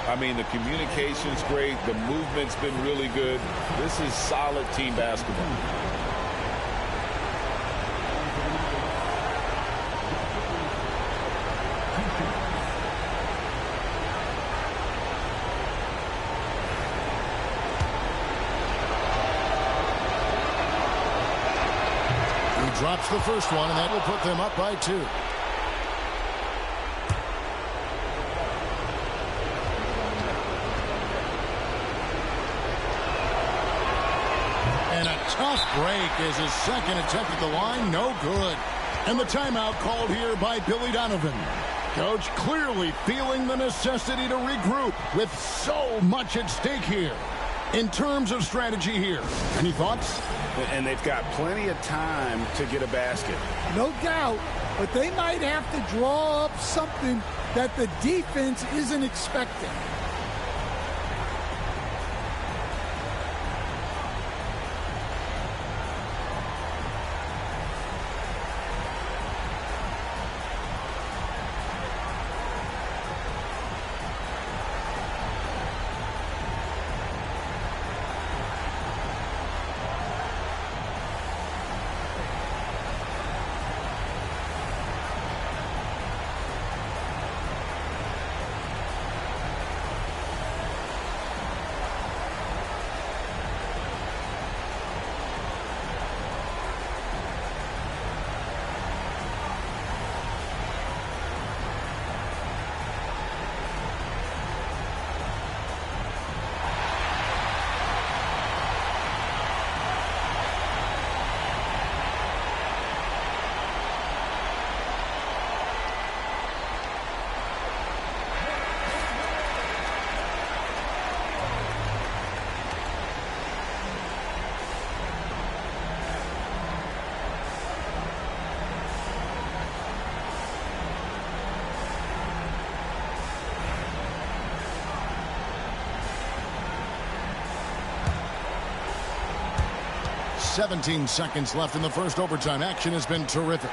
I mean, the communication's great. The movement's been really good. This is solid team basketball. Drops the first one, and that will put them up by 2. And a tough break is his second attempt at the line. No good. And the timeout called here by Billy Donovan. Coach clearly feeling the necessity to regroup with so much at stake here. In terms of strategy here, any thoughts? And they've got plenty of time to get a basket. No doubt, but they might have to draw up something that the defense isn't expecting. 17 seconds left in the first overtime. Action has been terrific.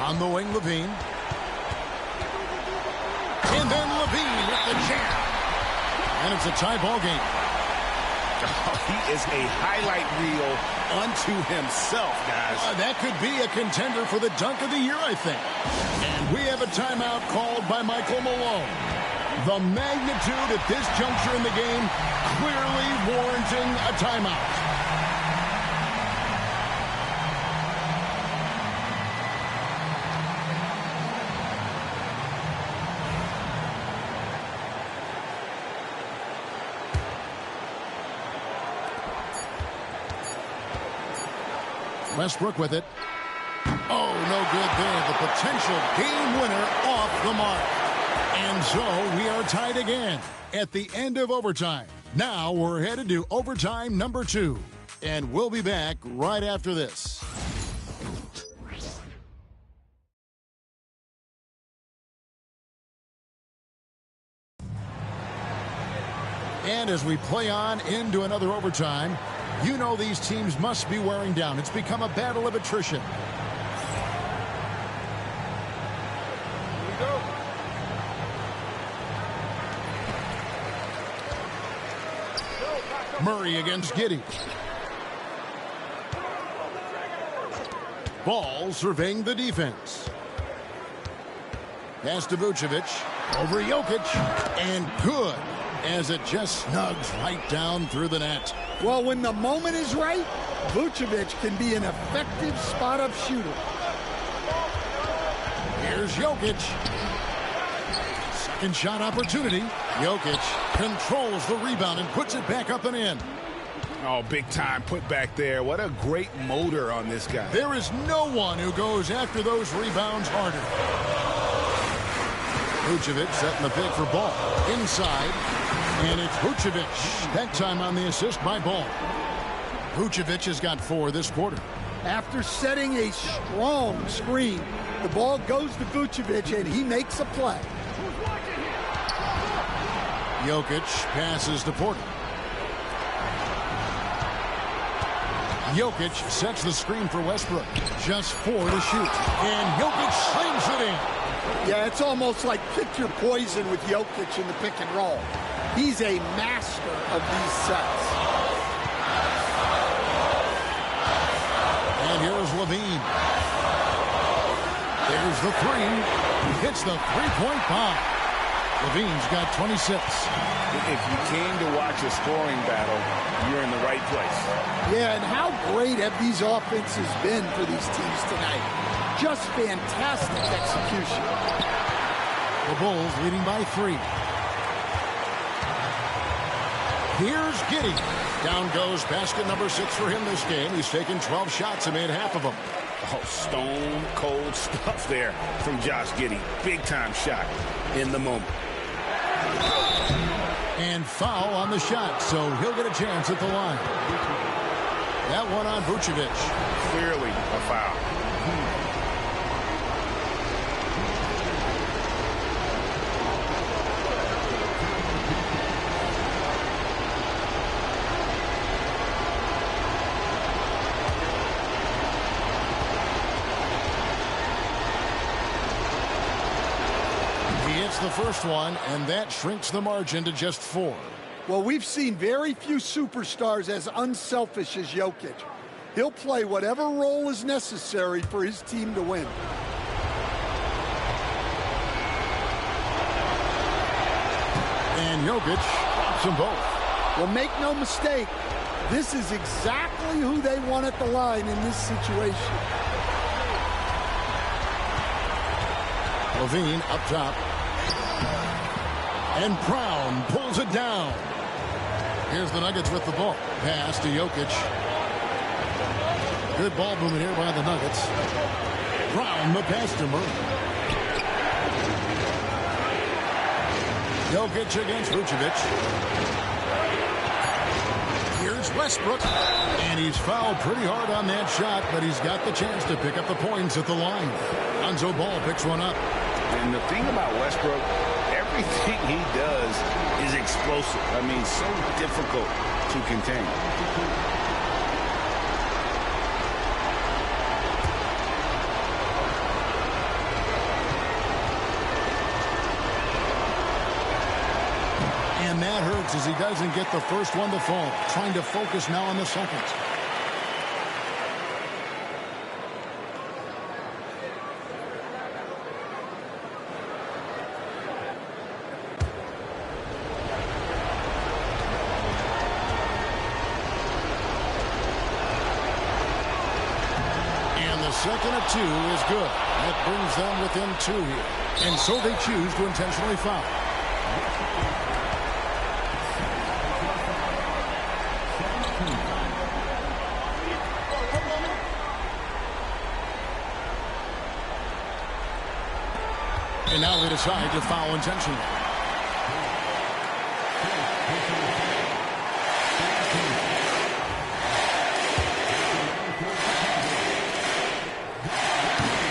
On the wing, Levine. And then Levine with the jam. And it's a tie ball game. Oh, he is a highlight reel unto himself, guys. That could be a contender for the dunk of the year, I think. And we have a timeout called by Michael Malone. The magnitude at this juncture in the game clearly warranting a timeout. Westbrook with it. Oh, no good there. The potential game winner off the mark. And so we are tied again at the end of overtime. Now we're headed to overtime number 2. And we'll be back right after this. And as we play on into another overtime, you know these teams must be wearing down. It's become a battle of attrition. Here we go. Murray against Giddey. Ball surveying the defense. Pass to Vucevic. Over Jokic. And good, as it just snugs right down through the net. Well, when the moment is right, Vucevic can be an effective spot-up shooter. Here's Jokic. Second shot opportunity. Jokic controls the rebound and puts it back up and in. Oh, big time put back there. What a great motor on this guy. There is no one who goes after those rebounds harder. Vucevic setting the pick for Ball. Inside. And it's Vucevic. That time on the assist by Ball. Vucevic has got 4 this quarter. After setting a strong screen, the ball goes to Vucevic, and he makes a play. Jokic passes to Porter. Jokic sets the screen for Westbrook. Just 4 to shoot. And Jokic slings it in. Yeah, it's almost like pick your poison with Jokic in the pick and roll. He's a master of these sets. And here's Levine. There's the 3. He hits the three-point bomb. Levine's got 26. If you came to watch a scoring battle, you're in the right place. Yeah, and how great have these offenses been for these teams tonight? Just fantastic execution. The Bulls leading by 3. Here's Giddey. Down goes basket number 6 for him this game. He's taken 12 shots and made half of them. Oh, stone cold stuff there from Josh Giddey. Big time shot in the moment. And foul on the shot, so he'll get a chance at the line. That one on Vucevic. Clearly a foul. The first one, and that shrinks the margin to just 4. Well, we've seen very few superstars as unselfish as Jokic. He'll play whatever role is necessary for his team to win. And Jokic drops them both. Well, make no mistake, this is exactly who they want at the line in this situation. Levine up top. And Brown pulls it down. Here's the Nuggets with the ball. Pass to Jokic. Good ball movement here by the Nuggets. Brown, the pass to Murray. Jokic against Vucevic. Here's Westbrook. And he's fouled pretty hard on that shot, but he's got the chance to pick up the points at the line. Lonzo Ball picks one up. And the thing about Westbrook, everything he does is explosive. I mean, so difficult to contain. And that hurts as he doesn't get the first one to fall. Trying to focus now on the second. And the second of 2 is good. That brings them within 2 here. And so they choose to intentionally foul. And now they decide to foul intentionally.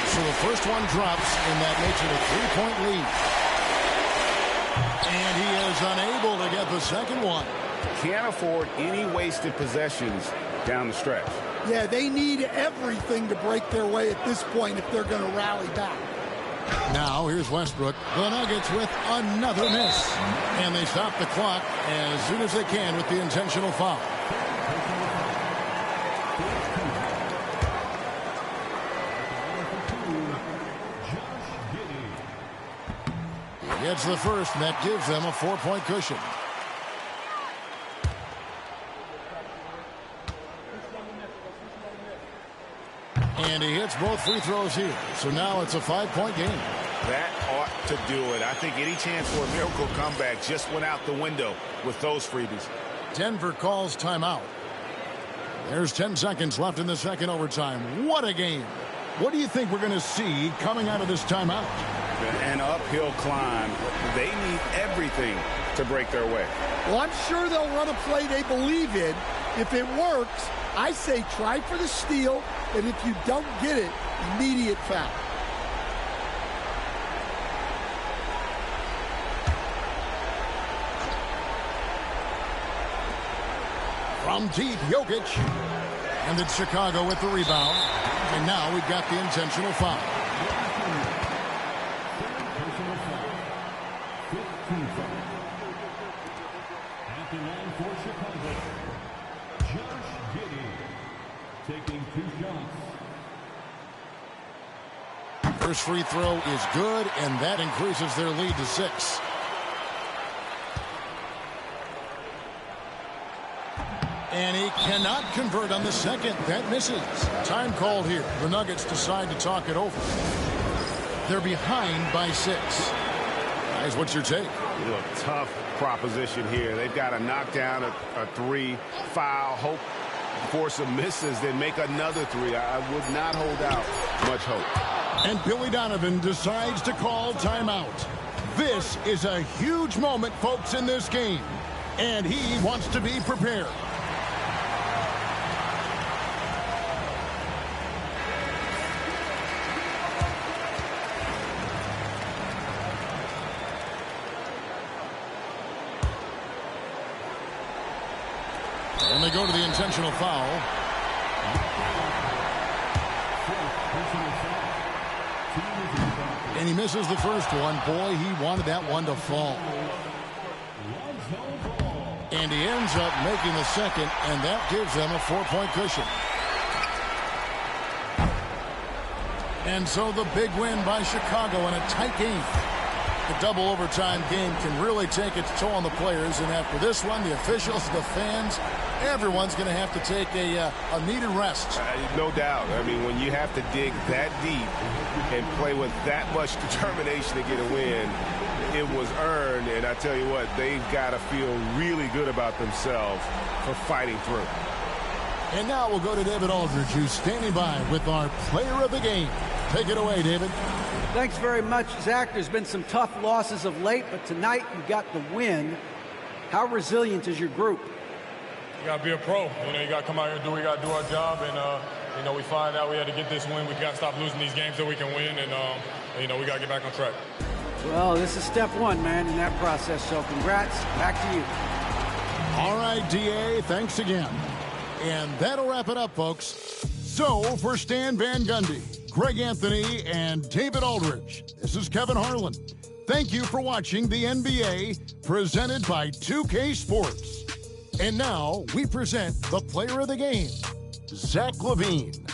So the first one drops, and that makes it a 3-point lead. And he is unable to get the second one. Can't afford any wasted possessions down the stretch. Yeah, they need everything to break their way at this point if they're going to rally back. Now here's Westbrook. The Nuggets with another miss. And they stop the clock as soon as they can with the intentional foul. He gets the first, and that gives them a 4-point cushion. And he hits both free throws here. So now it's a 5-point game. That ought to do it. I think any chance for a miracle comeback just went out the window with those freebies. Denver calls timeout. There's 10 seconds left in the second overtime. What a game. What do you think we're going to see coming out of this timeout? An uphill climb. They need everything to break their way. Well, I'm sure they'll run a play they believe in. If it works, I say try for the steal, and if you don't get it, immediate foul. From deep, Jokic. And it's Chicago with the rebound. And now we've got the intentional foul. At the line for Chicago, Josh Giddey taking 2 shots. First free throw is good, and that increases their lead to 6. And he cannot convert on the second. That misses. Time called here. The Nuggets decide to talk it over. They're behind by 6. Guys, what's your take? Look, tough proposition here. They've got to knock down a 3, foul, hope for some misses, then make another 3. I would not hold out much hope. And Billy Donovan decides to call timeout. This is a huge moment, folks, in this game. And he wants to be prepared. And they go to the intentional foul. And he misses the first one. Boy, he wanted that one to fall. And he ends up making the second, and that gives them a 4-point cushion. And so the big win by Chicago in a tight game. The double overtime game can really take its toll on the players, and after this one, the officials, the fans, everyone's going to have to take a needed rest. No doubt. I mean, when you have to dig that deep and play with that much determination to get a win, it was earned, and I tell you what, they've got to feel really good about themselves for fighting through. And now we'll go to David Aldridge, who's standing by with our player of the game. Take it away, David. Thanks very much, Zach. There's been some tough losses of late, but tonight you got the win. How resilient is your group? You got to be a pro. You got to come out here and do what we got to do our job. And, we find out we had to get this win. We got to stop losing these games so we can win. And, we got to get back on track. Well, this is step one, man, in that process. So congrats. Back to you. All right, DA, thanks again. And that'll wrap it up, folks. So, for Stan Van Gundy, Greg Anthony, and David Aldridge, this is Kevin Harlan. Thank you for watching the NBA, presented by 2K Sports. And now, we present the player of the game, Zach LaVine.